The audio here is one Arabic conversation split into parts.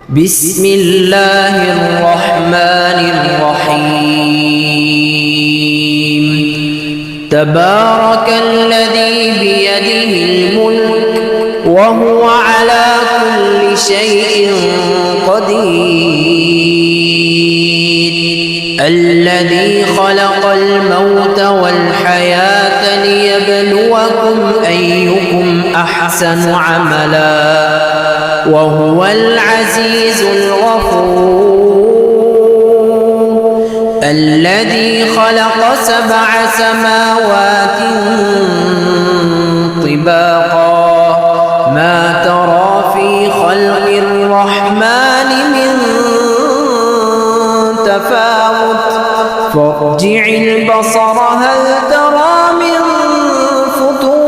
بسم الله الرحمن الرحيم. تبارك الذي بيده الملك وهو على كل شيء قدير، الذي خلق الموت والحياة ليبلوكم أيكم أحسن عملا وهو العزيز الغفور، الذي خلق 7 سماوات طباقا ما ترى في خلق الرحمن من تفاوت فارجع البصر هل ترى من فطور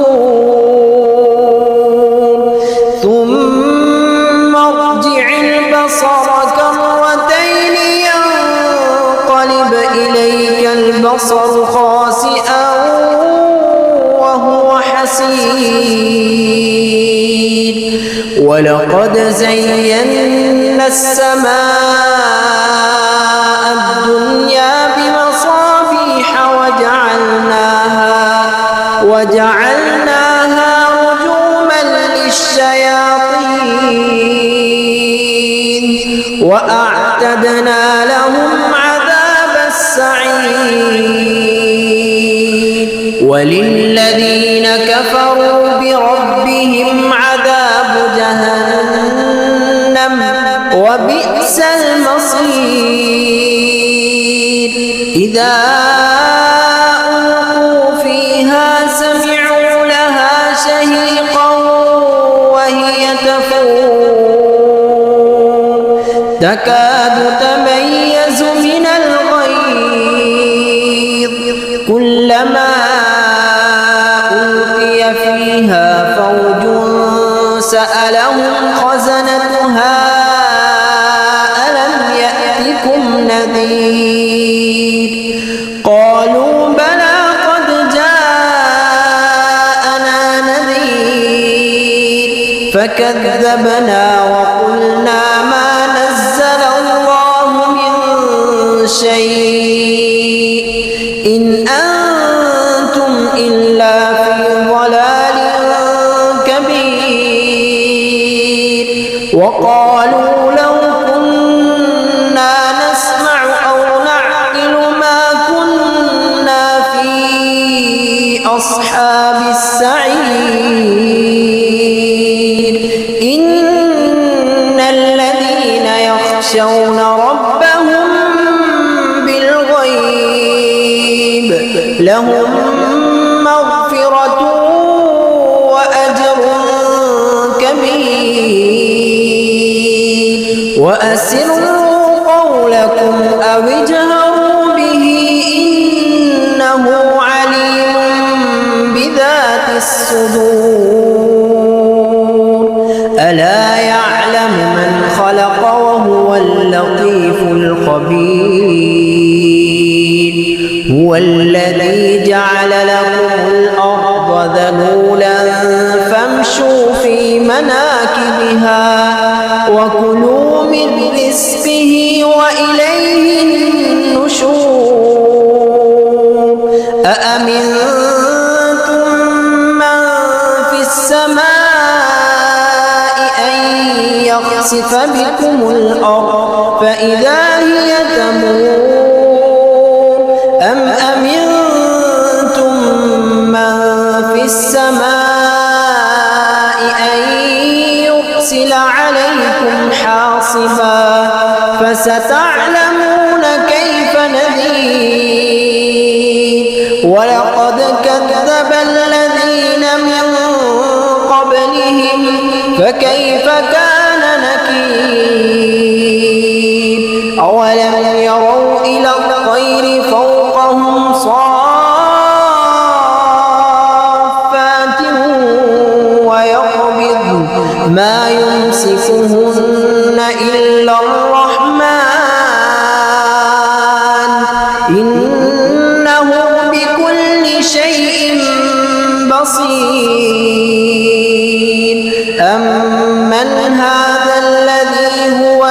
ثم ارجع البصر كرتين ينقلب إليك البصر خاسئا وهو حسير، ولقد زينا السماء الدنيا بمصابيح وجعلناها رجوما للشياطين وأعتدنا لهم عذاب السعير، وللذين كفروا بربهم عذاب جهنم وبئس المصير. إذا ألقوا فيها سمعوا لها شهيقا وهي تفور تكاد تميز من الغيظ، كلما ألقي فيها فوج سألهم خزنتها ألم يأتكم نذير، قالوا بلى قد جاءنا نذير فكذبنا وقلنا ما نزل الله من شيء إن أنتم إلا في ضلال كبير، وقالوا لو كنا نسمع أو نعقل ما كنا في أصحاب السعير. إن الذين يخشون ربهم بالغيب لهم مغفرة وأجر كبير، وأسروا قولكم أو اجهروا به إنه عليم بذات الصدور، ألا يعلم من خلق وهو اللطيف الخبير. هو الذي جعل لكم الأرض ذلولا فامشوا في مناكبها وكلوا من رزقه وإليه النشور. أأمنتم من في السماء أن يخسف بكم الأرض فإذا هي تمور، أم أمنتم من في السماء أن يرسل عليكم حاصبا فستعلمون كيف نذير، ولقد كذب الذين من قبلهم فكيف كان نكير. أولم يروا إلى الطير فوقهم صافات ويقبض ما يمسكهن إلا الرحمن إنه بكل شيء بصير. أمن هذا الذي هو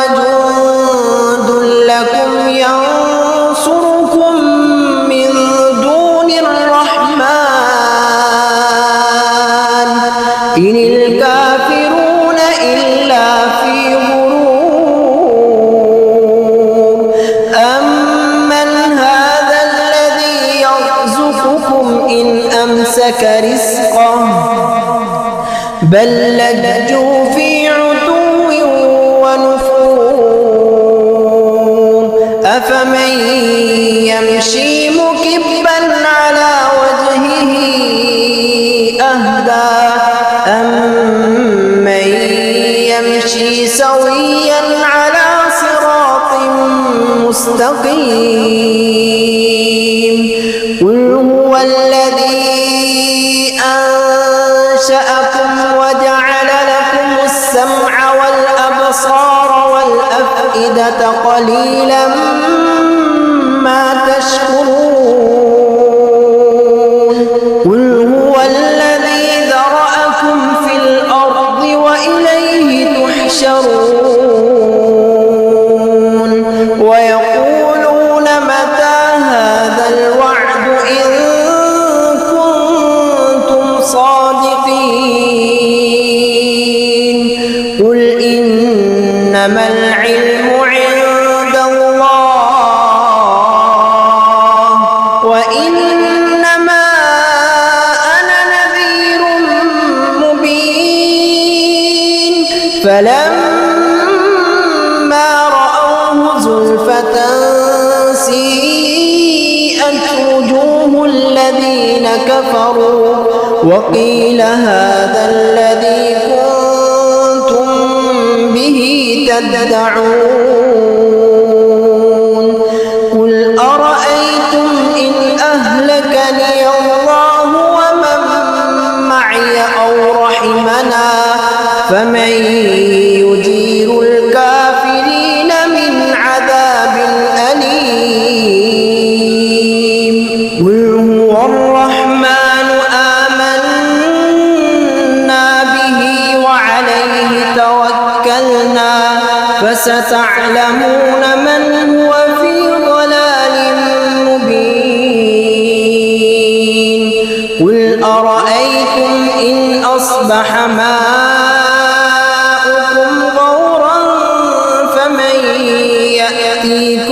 أمسك رزقه بل لجوا في عتو ونفور أفمن يمشي مكبا على وجهه أهدى أمن يمشي سويا على صراط مستقيم قل هو الذي أنشأكم وجعل لكم السمع والأبصار والأفئدة قليلا ما تشكرون قل هو الذي ذرأكم في الأرض وإليه تحشرون ويقولون متى هذا الوعد إن كنتم صادقين قل إنما العلم عند الله وإنما أنا نذير مبين فلما رأوه زلفة سيئت وجوه الذين كفروا وقيل هذا الذي كنتم به تدعون قل أرأيتم إن أهلكني الله ومن معي أو رحمنا فمن يجير الكافرين من عذاب أليم قل هو الرحمن آمنا به وعليه توكلنا فستعلمون من هو في ضلال مبين قل أرأيتم إن أصبح ماؤكم غورا فمن يأتيكم